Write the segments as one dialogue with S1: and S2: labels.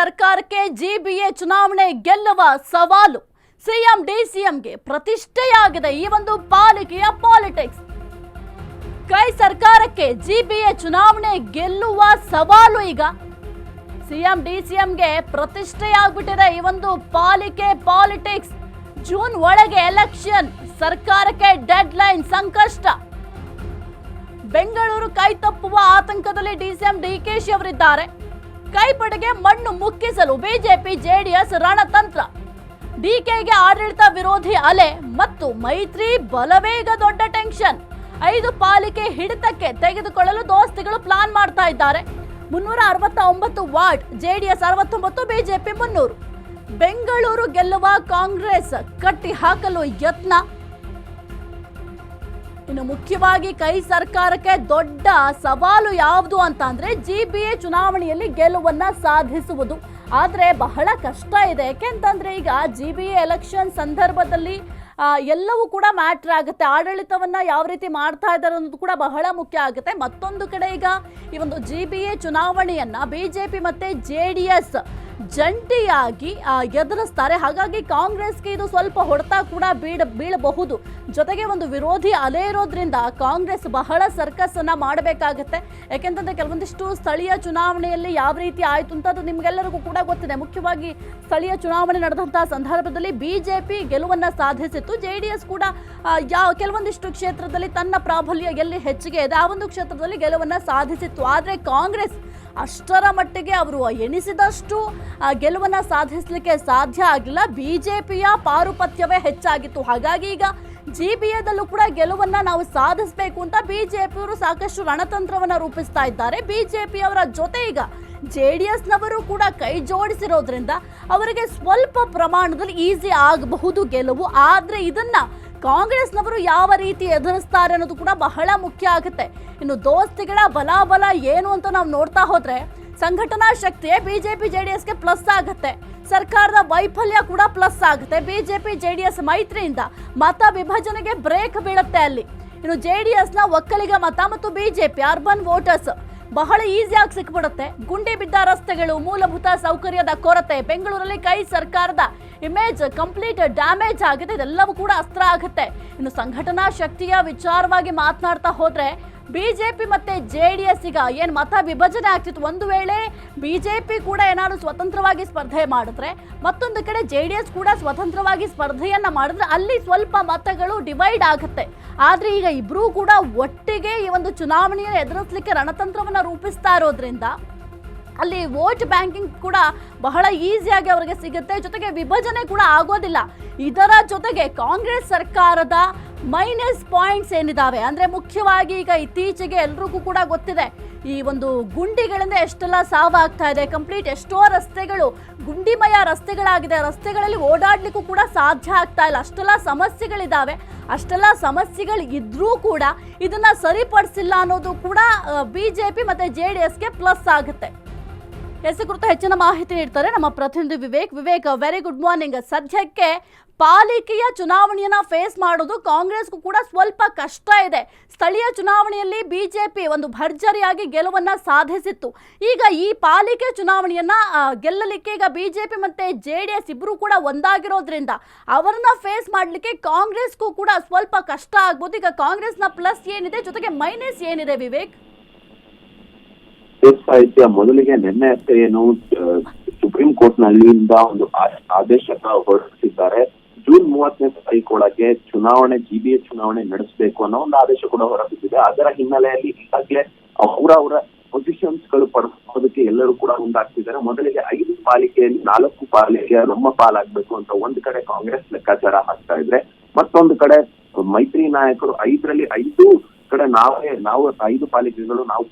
S1: ಸರ್ಕಾರಕ್ಕೆ ಜಿಬಿಎ ಚುನಾವಣೆ ಗೆಲ್ಲುವ ಸವಾಲು ಸಿಎಂ ಡಿಸಿಎಂಗೆ ಪ್ರತಿಷ್ಠೆಯಾಗಿದೆ ಈ ಒಂದು ಪಾಲಿಕೆಯ ಪಾಲಿಟಿಕ್ಸ್. ಕೈ ಸರ್ಕಾರಕ್ಕೆ ಜಿಬಿಎ ಚುನಾವಣೆ ಗೆಲ್ಲುವ ಸವಾಲು ಈಗ ಸಿಎಂ ಡಿಸಿಎಂಗೆ ಪ್ರತಿಷ್ಠೆಯಾಗ್ಬಿಟ್ಟಿದೆ ಈ ಒಂದು ಪಾಲಿಕೆ ಪಾಲಿಟಿಕ್ಸ್. ಜೂನ್ ಒಳಗೆ ಎಲೆಕ್ಷನ್, ಸರ್ಕಾರಕ್ಕೆ ಡೆಡ್ ಲೈನ್ ಸಂಕಷ್ಟ. ಬೆಂಗಳೂರು ಕೈ ತಪ್ಪುವ ಆತಂಕದಲ್ಲಿ ಡಿಸಿಎಂ ಡಿಕೆಶಿ ಅವರಿದ್ದಾರೆ. ಕೈಪಡೆಗೆ ಮಣ್ಣು ಮುಕ್ಕಿಸಲು ಬಿಜೆಪಿ ಜೆಡಿಎಸ್ ರಣತಂತ್ರ. ಡಿಕೆಗೆ ಆಡಳಿತ ವಿರೋಧಿ ಅಲೆ ಮತ್ತು ಮೈತ್ರಿ ಬಲವೇಗ ದೊಡ್ಡ ಟೆನ್ಷನ್. 5 ಪಾಲಿಕೆ ಹಿಡಿತಕ್ಕೆ ತೆಗೆದುಕೊಳ್ಳಲು ದೋಸ್ತಿಗಳು ಪ್ಲಾನ್ ಮಾಡ್ತಾ ಇದ್ದಾರೆ. 369 ವಾರ್ಡ್, ಜೆಡಿಎಸ್ 69, ಬಿಜೆಪಿ 300. ಬೆಂಗಳೂರು ಗೆಲ್ಲುವ ಕಾಂಗ್ರೆಸ್ ಕಟ್ಟಿ ಹಾಕಲು ಯತ್ನ. ಇನ್ನು ಮುಖ್ಯವಾಗಿ ಕೈ ಸರ್ಕಾರಕ್ಕೆ ದೊಡ್ಡ ಸವಾಲು ಯಾವುದು ಅಂತ ಅಂದ್ರೆ ಜಿಬಿಎ ಚುನಾವಣೆಯಲ್ಲಿ ಗೆಲುವನ್ನ ಸಾಧಿಸುವುದು. ಆದ್ರೆ ಬಹಳ ಕಷ್ಟ ಇದೆ. ಯಾಕೆಂತಂದ್ರೆ ಈಗ ಜಿಬಿಎ ಎಲೆಕ್ಷನ್ ಸಂದರ್ಭದಲ್ಲಿ ಎಲ್ಲವೂ ಕೂಡ ಮ್ಯಾಟರ್ ಆಗುತ್ತೆ. ಆಡಳಿತವನ್ನ ಯಾವ ರೀತಿ ಮಾಡ್ತಾ ಇದ್ದಾರೆ ಅನ್ನೋದು ಕೂಡ ಬಹಳ ಮುಖ್ಯ ಆಗುತ್ತೆ. ಮತ್ತೊಂದು ಕಡೆ ಈಗ ಈ ಒಂದು ಜಿಬಿಎ ಚುನಾವಣೆಯನ್ನ ಬಿಜೆಪಿ ಮತ್ತೆ ಜೆಡಿಎಸ್ ಜಂಟಿಯಾಗಿ ಎದುರಿಸ್ತಾರೆ. ಹಾಗಾಗಿ ಕಾಂಗ್ರೆಸ್ಗೆ ಇದು ಸ್ವಲ್ಪ ಹೊಡೆತ ಕೂಡ ಬೀಳಬಹುದು. ಜೊತೆಗೆ ಒಂದು ವಿರೋಧಿ ಅಲೆ ಇರೋದ್ರಿಂದ ಕಾಂಗ್ರೆಸ್ ಬಹಳ ಸರ್ಕಸ್ ಅನ್ನ ಮಾಡಬೇಕಾಗತ್ತೆ. ಯಾಕೆಂತಂದ್ರೆ ಕೆಲವೊಂದಿಷ್ಟು ಸ್ಥಳೀಯ ಚುನಾವಣೆಯಲ್ಲಿ ಯಾವ ರೀತಿ ಆಯ್ತು ಅಂತ ಅದು ನಿಮ್ಗೆಲ್ಲರಿಗೂ ಕೂಡ ಗೊತ್ತಿದೆ. ಮುಖ್ಯವಾಗಿ ಸ್ಥಳೀಯ ಚುನಾವಣೆ ನಡೆದಂತಹ ಸಂದರ್ಭದಲ್ಲಿ ಬಿಜೆಪಿ ಗೆಲುವನ್ನ ಸಾಧಿಸಿತ್ತು. ಜೆಡಿಎಸ್ ಕೂಡ ಕೆಲವೊಂದಿಷ್ಟು ಕ್ಷೇತ್ರದಲ್ಲಿ ತನ್ನ ಪ್ರಾಬಲ್ಯ ಎಲ್ಲಿ ಹೆಚ್ಚಿಗೆ ಇದೆ ಆ ಒಂದು ಕ್ಷೇತ್ರದಲ್ಲಿ ಗೆಲುವನ್ನ ಸಾಧಿಸಿತ್ತು. ಆದ್ರೆ ಕಾಂಗ್ರೆಸ್ ಅಷ್ಟರ ಮಟ್ಟಿಗೆ ಅವರು ಎಣಿಸಿದಷ್ಟು ಗೆಲುವನ್ನ ಸಾಧಿಸಲಿಕ್ಕೆ ಸಾಧ್ಯ ಆಗಿಲ್ಲ. ಬಿಜೆಪಿಯ ಪಾರುಪತ್ಯವೇ ಹೆಚ್ಚಾಗಿತ್ತು. ಹಾಗಾಗಿ ಈಗ ಜಿಬಿಎದಲ್ಲೂ ಕೂಡ ಗೆಲುವನ್ನ ನಾವು ಸಾಧಿಸಬೇಕು ಅಂತ ಬಿಜೆಪಿಯವರು ಸಾಕಷ್ಟು ರಣತಂತ್ರವನ್ನ ರೂಪಿಸ್ತಾ ಇದ್ದಾರೆ. ಬಿಜೆಪಿಯವರ ಜೊತೆ ಈಗ ಜೆಡಿಎಸ್ ನವರು ಕೂಡ ಕೈ ಜೋಡಿಸಿರೋದ್ರಿಂದ ಅವರಿಗೆ ಸ್ವಲ್ಪ ಪ್ರಮಾಣದಲ್ಲಿ ಈಸಿ ಆಗಬಹುದು ಗೆಲುವು. ಆದ್ರೆ ಇದನ್ನ ಕಾಂಗ್ರೆಸ್ನವರು ಯಾವ ರೀತಿ ಎದುರಿಸ್ತಾರೆ ಅನ್ನೋದು ಕೂಡ ಬಹಳ ಮುಖ್ಯ ಆಗುತ್ತೆ. ಇನ್ನು ದೋಸ್ತಿಗಳ ಬಲಾಬಲ ಏನು ಅಂತ ನಾವು ನೋಡ್ತಾ ಹೋದ್ರೆ ಸಂಘಟನಾ ಶಕ್ತಿಯೇ ಬಿಜೆಪಿ ಜೆಡಿಎಸ್ಗೆ ಪ್ಲಸ್ ಆಗುತ್ತೆ. ಸರ್ಕಾರದ ವೈಫಲ್ಯ ಕೂಡ ಪ್ಲಸ್ ಆಗುತ್ತೆ. ಬಿಜೆಪಿ ಜೆಡಿಎಸ್ ಮೈತ್ರಿಯಿಂದ ಮತ ವಿಭಜನೆಗೆ ಬ್ರೇಕ್ ಬೀಳುತ್ತೆ ಅಲ್ಲಿ. ಇನ್ನು ಜೆಡಿಎಸ್ನ ಒಕ್ಕಲಿಗ ಮತ ಮತ್ತು ಬಿಜೆಪಿ ಅರ್ಬನ್ ವೋಟರ್ಸ್ ಬಹಳ ಈಸಿಯಾಗಿ ಸಿಕ್ಬಿಡುತ್ತೆ. ಗುಂಡಿ ಬಿದ್ದ ರಸ್ತೆಗಳು, ಮೂಲಭೂತ ಸೌಕರ್ಯದ ಕೊರತೆ, ಬೆಂಗಳೂರಲ್ಲಿ ಕೈ ಸರ್ಕಾರದ ಇಮೇಜ್ ಕಂಪ್ಲೀಟ್ ಡ್ಯಾಮೇಜ್ ಆಗಿದೆ. ಇದೆಲ್ಲವೂ ಕೂಡ ಅಸ್ತ್ರ ಆಗುತ್ತೆ. ಇನ್ನು ಸಂಘಟನಾ ಶಕ್ತಿಯ ವಿಚಾರವಾಗಿ ಮಾತನಾಡ್ತಾ ಹೋದ್ರೆ ಬಿಜೆಪಿ ಮತ್ತೆ ಜೆಡಿಎಸ್ ಈಗ ಏನ್ ಮತ ವಿಭಜನೆ ಆಗ್ತಿತ್ತು, ಒಂದು ವೇಳೆ ಬಿಜೆಪಿ ಕೂಡ ಏನಾದ್ರು ಸ್ವತಂತ್ರವಾಗಿ ಸ್ಪರ್ಧೆ ಮಾಡಿದ್ರೆ, ಮತ್ತೊಂದು ಕಡೆ ಜೆಡಿಎಸ್ ಕೂಡ ಸ್ವತಂತ್ರವಾಗಿ ಸ್ಪರ್ಧೆಯನ್ನ ಮಾಡಿದ್ರೆ ಅಲ್ಲಿ ಸ್ವಲ್ಪ ಮತಗಳು ಡಿವೈಡ್ ಆಗುತ್ತೆ. ಆದ್ರೆ ಈಗ ಇಬ್ರು ಕೂಡ ಒಟ್ಟಿಗೆ ಈ ಒಂದು ಚುನಾವಣೆಯನ್ನು ಎದುರಿಸಲಿಕ್ಕೆ ರಣತಂತ್ರವನ್ನ ರೂಪಿಸ್ತಾ ಇರೋದ್ರಿಂದ ಅಲ್ಲಿ ವೋಟ್ ಬ್ಯಾಂಕಿಂಗ್ ಕೂಡ ಬಹಳ ಈಸಿಯಾಗಿ ಅವರಿಗೆ ಸಿಗುತ್ತೆ. ಜೊತೆಗೆ ವಿಭಜನೆ ಕೂಡ ಆಗೋದಿಲ್ಲ. ಇದರ ಜೊತೆಗೆ ಕಾಂಗ್ರೆಸ್ ಸರ್ಕಾರದ ಮೈನಸ್ ಪಾಯಿಂಟ್ಸ್ ಏನಿದಾವೆ ಅಂದ್ರೆ ಮುಖ್ಯವಾಗಿ ಈಗ ಇತ್ತೀಚೆಗೆ ಎಲ್ರಿಗೂ ಕೂಡ ಗೊತ್ತಿದೆ ಈ ಒಂದು ಗುಂಡಿಗಳಿಂದ ಎಷ್ಟೆಲ್ಲ ಸಾವಾಗ್ತಾ ಇದೆ. ಕಂಪ್ಲೀಟ್ ಎಷ್ಟೋ ರಸ್ತೆಗಳು ಗುಂಡಿಮಯ ರಸ್ತೆಗಳಾಗಿದೆ. ರಸ್ತೆಗಳಲ್ಲಿ ಓಡಾಡ್ಲಿಕ್ಕೂ ಕೂಡ ಸಾಧ್ಯ ಆಗ್ತಾ ಇಲ್ಲ. ಅಷ್ಟೆಲ್ಲ ಸಮಸ್ಯೆಗಳಿದಾವೆ. ಅಷ್ಟೆಲ್ಲ ಸಮಸ್ಯೆಗಳು ಇದ್ರೂ ಕೂಡ ಇದನ್ನ ಸರಿಪಡಿಸಿಲ್ಲ ಅನ್ನೋದು ಕೂಡ ಬಿಜೆಪಿ ಮತ್ತೆ ಜೆಡಿಎಸ್ಗೆ ಪ್ಲಸ್ ಆಗುತ್ತೆ. ಹೆಸರು ಕುರಿತು ಹೆಚ್ಚಿನ ಮಾಹಿತಿ ನೀಡ್ತಾರೆ ನಮ್ಮ ಪ್ರತಿನಿಧಿ ವಿವೇಕ್. Very good morning. ಸದ್ಯಕ್ಕೆ ಪಾಲಿಕೆಯ ಚುನಾವಣೆಯನ್ನ ಫೇಸ್ ಮಾಡೋದು ಕಾಂಗ್ರೆಸ್ಗೂ ಕೂಡ ಸ್ವಲ್ಪ ಕಷ್ಟ ಇದೆ. ಸ್ಥಳೀಯ ಚುನಾವಣೆಯಲ್ಲಿ ಬಿಜೆಪಿ ಒಂದು ಭರ್ಜರಿಯಾಗಿ ಗೆಲುವನ್ನ ಸಾಧಿಸಿತ್ತು. ಈಗ ಈ ಪಾಲಿಕೆ ಚುನಾವಣೆಯನ್ನ ಗೆಲ್ಲಲಿಕ್ಕೆ ಈಗ ಬಿಜೆಪಿ ಮತ್ತೆ ಜೆಡಿಎಸ್ ಇಬ್ರು ಕೂಡ ಒಂದಾಗಿರೋದ್ರಿಂದ ಅವರನ್ನ ಫೇಸ್ ಮಾಡ್ಲಿಕ್ಕೆ ಕಾಂಗ್ರೆಸ್ಗೂ ಕೂಡ ಸ್ವಲ್ಪ ಕಷ್ಟ ಆಗ್ಬೋದು. ಈಗ ಕಾಂಗ್ರೆಸ್ನ ಪ್ಲಸ್ ಏನಿದೆ, ಜೊತೆಗೆ ಮೈನಸ್ ಏನಿದೆ ವಿವೇಕ್?
S2: ಸಾಹಿತ್ಯ ಮೊದಲಿಗೆ ನಿನ್ನೆ ಏನು ಸುಪ್ರೀಂ ಕೋರ್ಟ್ ನಲ್ಲಿಂದ ಒಂದು ಆದೇಶ ಹೊರಡಿಸಿದ್ದಾರೆ. ಜೂನ್ 30ನೇ ತಾರೀಕೊಳಗೆ ಚುನಾವಣೆ ಜಿಬಿಎ ಚುನಾವಣೆ ನಡೆಸಬೇಕು ಅನ್ನೋ ಒಂದು ಆದೇಶ ಕೂಡ ಹೊರಬಿದ್ದಿದೆ. ಅದರ ಹಿನ್ನೆಲೆಯಲ್ಲಿ ಈಗಾಗಲೇ ಅವರ ಪೊಸಿಷನ್ಸ್ ಗಳು ಪಡೆದುಕೊಳ್ಳೋದಕ್ಕೆ ಎಲ್ಲರೂ ಕೂಡ ಮುಂದಾಗ್ತಿದ್ದಾರೆ. ಮೊದಲಿಗೆ 5 ಪಾಲಿಕೆಯಲ್ಲಿ 4 ಪಾಲಿಕೆ ನಮ್ಮ ಪಾಲಾಗಬೇಕು ಅಂತ ಒಂದು ಕಡೆ ಕಾಂಗ್ರೆಸ್ ಲೆಕ್ಕಾಚಾರ ಹಾಕ್ತಾ ಇದ್ರೆ, ಮತ್ತೊಂದು ಕಡೆ ಮೈತ್ರಿ ನಾಯಕರು 5ರಲ್ಲಿ 5 ಕಡೆ ನಾವು 5 ಪಾಲಿಕೆಗಳು ನಾವು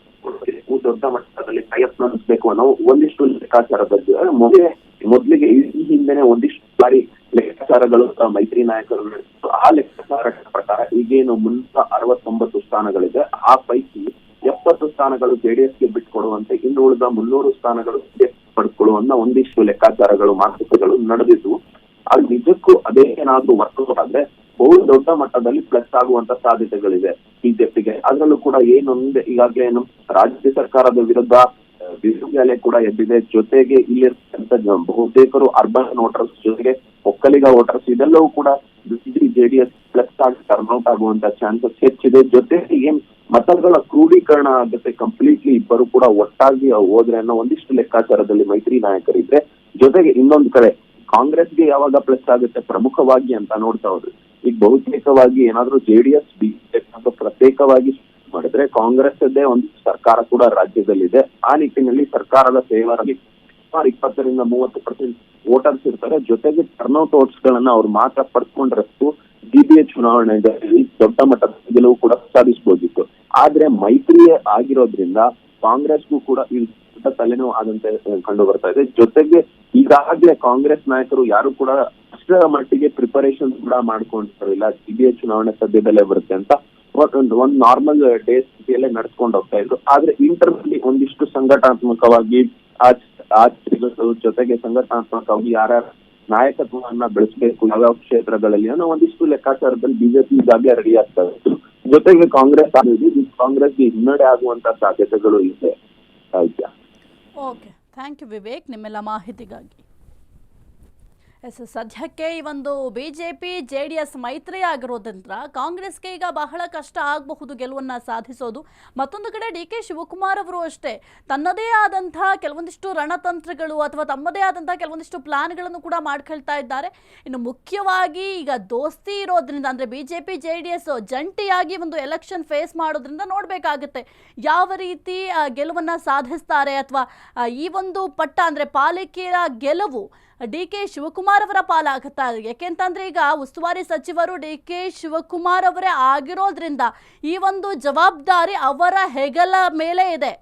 S2: ದೊಡ್ಡ ಮಟ್ಟದಲ್ಲಿ ಪ್ರಯತ್ನ ನಡೆಸಬೇಕು ಅನ್ನೋ ಒಂದಿಷ್ಟು ಲೆಕ್ಕಾಚಾರದಲ್ಲಿ ಮೊದಲಿಗೆ ಈ ಹಿಂದೆನೆ ಒಂದಿಷ್ಟು ಬಾರಿ ಲೆಕ್ಕಾಚಾರಗಳು ಮೈತ್ರಿ ನಾಯಕರು ನಡೆಸಿದ್ರು. ಆ ಲೆಕ್ಕಾಚಾರದ ಪ್ರಕಾರ ಈಗೇನು 369 ಸ್ಥಾನಗಳಿದೆ, ಆ ಪೈಕಿ 70 ಸ್ಥಾನಗಳು ಜೆಡಿಎಸ್ಗೆ ಬಿಟ್ಕೊಡುವಂತೆ, ಇನ್ನು ಉಳಿದ 300 ಸ್ಥಾನಗಳು ಪಡ್ಕೊಳ್ಳುವಂತ ಒಂದಿಷ್ಟು ಲೆಕ್ಕಾಚಾರಗಳು ಮಾತುಕತೆಗಳು ನಡೆದಿದ್ದು. ಅದು ನಿಜಕ್ಕೂ ಅದೇ ಏನಾದ್ರೂ ವರ್ಕೌಟ್ ಆದ್ರೆ ಬಹು ದೊಡ್ಡ ಮಟ್ಟದಲ್ಲಿ ಪ್ಲಸ್ ಆಗುವಂತ ಸಾಧ್ಯತೆಗಳಿದೆ ಬಿಜೆಪಿಗೆ. ಅದರಲ್ಲೂ ಕೂಡ ಏನೊಂದು ಈಗಾಗಲೇ ರಾಜ್ಯ ಸರ್ಕಾರದ ವಿರುದ್ಧ ಬಿರುಗಾಳಿ ಅಲೆ ಕೂಡ ಎದ್ದಿದೆ. ಜೊತೆಗೆ ಇಲ್ಲಿರ್ತಕ್ಕಂಥ ಬಹುತೇಕರು ಅರ್ಬನ್ ವೋಟರ್ಸ್ ಜೊತೆಗೆ ಒಕ್ಕಲಿಗ ವೋಟರ್ಸ್ ಇದೆಲ್ಲವೂ ಕೂಡ ಜೆಡಿಎಸ್ ಪ್ಲಸ್ ಆಗಿ ಟರ್ನ್ಔಟ್ ಆಗುವಂತ ಚಾನ್ಸಸ್ ಹೆಚ್ಚಿದೆ. ಜೊತೆಗೆ ಏನ್ ಮತಗಳ ಕ್ರೋಢೀಕರಣ ಆಗುತ್ತೆ ಕಂಪ್ಲೀಟ್ಲಿ ಇಬ್ಬರು ಕೂಡ ಒಟ್ಟಾಗಿ ಹೋದ್ರೆ ಅನ್ನೋ ಒಂದಿಷ್ಟು ಲೆಕ್ಕಾಚಾರದಲ್ಲಿ ಮೈತ್ರಿ ನಾಯಕರಿದ್ರೆ. ಜೊತೆಗೆ ಇನ್ನೊಂದು ಕಡೆ ಕಾಂಗ್ರೆಸ್ಗೆ ಯಾವಾಗ ಪ್ಲಸ್ ಆಗುತ್ತೆ ಪ್ರಮುಖವಾಗಿ ಅಂತ ನೋಡ್ತಾ ಹೋದ್ರೆ ಈಗ ಬಹುತೇಕವಾಗಿ ಏನಾದ್ರೂ ಜೆಡಿಎಸ್ ಬಿಜೆಪಿ ಪ್ರತ್ಯೇಕವಾಗಿ ಮಾಡಿದ್ರೆ ಕಾಂಗ್ರೆಸ್ ಅದೇ ಒಂದು ಸರ್ಕಾರ ಕೂಡ ರಾಜ್ಯದಲ್ಲಿದೆ. ಆ ನಿಟ್ಟಿನಲ್ಲಿ ಸರ್ಕಾರದ ಫೇವರ್ ಸುಮಾರು 20-30% ವೋಟರ್ಸ್ ಇರ್ತಾರೆ. ಜೊತೆಗೆ ಟರ್ನ್ಔಟ್ ವೋಟ್ಸ್ ಗಳನ್ನ ಅವ್ರು ಮಾತ್ರ ಪಡ್ಕೊಂಡ್ರಷ್ಟು ಜಿಬಿಎ ಚುನಾವಣೆಯಲ್ಲಿ ದೊಡ್ಡ ಮಟ್ಟದ ಗೆಲುವು ಕೂಡ ಸಾಧಿಸಬಹುದಿತ್ತು. ಆದ್ರೆ ಮೈತ್ರಿ ಆಗಿರೋದ್ರಿಂದ ಕಾಂಗ್ರೆಸ್ಗೂ ಕೂಡ ಈ ತಲೆನೋವು ಆದಂತೆ ಕಂಡು ಬರ್ತಾ ಇದೆ. ಜೊತೆಗೆ ಈಗಾಗಲೇ ಕಾಂಗ್ರೆಸ್ ನಾಯಕರು ಯಾರು ಕೂಡ ಅಷ್ಟರ ಮಟ್ಟಿಗೆ ಪ್ರಿಪರೇಷನ್ ಕೂಡ ಮಾಡ್ಕೊಂಡಿರಲಿಲ್ಲ. ಸಿಬಿಐ ಚುನಾವಣೆ ಸದ್ಯದಲ್ಲೇ ಬರುತ್ತೆ ಅಂತ ಒಂದು ನಾರ್ಮಲ್ ಡೇ ಸ್ಥಿತಿಯಲ್ಲೇ ನಡ್ಸ್ಕೊಂಡು ಹೋಗ್ತಾ ಇದ್ರು. ಆದ್ರೆ ಇಂಟರ್ನಲ್ಲಿ ಒಂದಿಷ್ಟು ಸಂಘಟನಾತ್ಮಕವಾಗಿ ಆಚರಣೆಗಳು ಜೊತೆಗೆ ಸಂಘಟನಾತ್ಮಕವಾಗಿ ಯಾರ್ಯಾರ ನಾಯಕತ್ವವನ್ನ ಬೆಳೆಸಬೇಕು ಯಾವ್ಯಾವ ಕ್ಷೇತ್ರಗಳಲ್ಲಿ ಅನ್ನೋ ಒಂದಿಷ್ಟು ಲೆಕ್ಕಾಚಾರದಲ್ಲಿ ಬಿಜೆಪಿ ಈಗಾಗಲೇ ರೆಡಿ ಆಗ್ತಾ ಇತ್ತು. ಜೊತೆಗೆ ಕಾಂಗ್ರೆಸ್ಗೆ ಹಿನ್ನಡೆ ಆಗುವಂತ ಸಾಧ್ಯತೆಗಳು ಇದೆ.
S1: ಓಕೆ, ಥ್ಯಾಂಕ್ ಯು ವಿವೇಕ್ ನಿಮ್ಮೆಲ್ಲ ಮಾಹಿತಿಗಾಗಿ. ಸದ್ಯಕ್ಕೆ ಈ ಒಂದು ಬಿಜೆಪಿ ಜೆಡಿಎಸ್ ಮೈತ್ರಿ ಆಗಿರೋದ್ರಿಂದ ಕಾಂಗ್ರೆಸ್ಗೆ ಈಗ ಬಹಳ ಕಷ್ಟ ಆಗಬಹುದು ಗೆಲುವನ್ನು ಸಾಧಿಸೋದು. ಮತ್ತೊಂದು ಕಡೆ ಡಿ ಕೆ ಶಿವಕುಮಾರ್ ಅವರು ಅಷ್ಟೇ ತನ್ನದೇ ಆದಂಥ ಕೆಲವೊಂದಿಷ್ಟು ರಣತಂತ್ರಗಳು ಅಥವಾ ತಮ್ಮದೇ ಆದಂಥ ಕೆಲವೊಂದಿಷ್ಟು ಪ್ಲಾನ್ಗಳನ್ನು ಕೂಡ ಮಾಡ್ಕೊಳ್ತಾ ಇದ್ದಾರೆ. ಇನ್ನು ಮುಖ್ಯವಾಗಿ ಈಗ ದೋಸ್ತಿ ಇರೋದ್ರಿಂದ ಅಂದರೆ ಬಿಜೆಪಿ ಜೆಡಿಎಸ್ ಜಂಟಿಯಾಗಿ ಒಂದು ಎಲೆಕ್ಷನ್ ಫೇಸ್ ಮಾಡೋದ್ರಿಂದ ನೋಡಬೇಕಾಗುತ್ತೆ ಯಾವ ರೀತಿ ಗೆಲುವನ್ನು ಸಾಧಿಸ್ತಾರೆ ಅಥವಾ ಈ ಒಂದು ಪಟ್ಟ ಅಂದರೆ ಪಾಲಿಕೆಯ ಗೆಲುವು ಡಿ ಕೆ ಶಿವಕುಮಾರ್ ಅವರ ಪಾಲಾಗುತ್ತಾ ಇದೆ. ಯಾಕೆಂತಂದ್ರೆ ಈಗ ಉಸ್ತುವಾರಿ ಸಚಿವರು ಡಿ ಕೆ ಶಿವಕುಮಾರ್ ಅವರೇ ಆಗಿರೋದ್ರಿಂದ ಈ ಒಂದು ಜವಾಬ್ದಾರಿ ಅವರ ಹೆಗಲ ಮೇಲೆ ಇದೆ.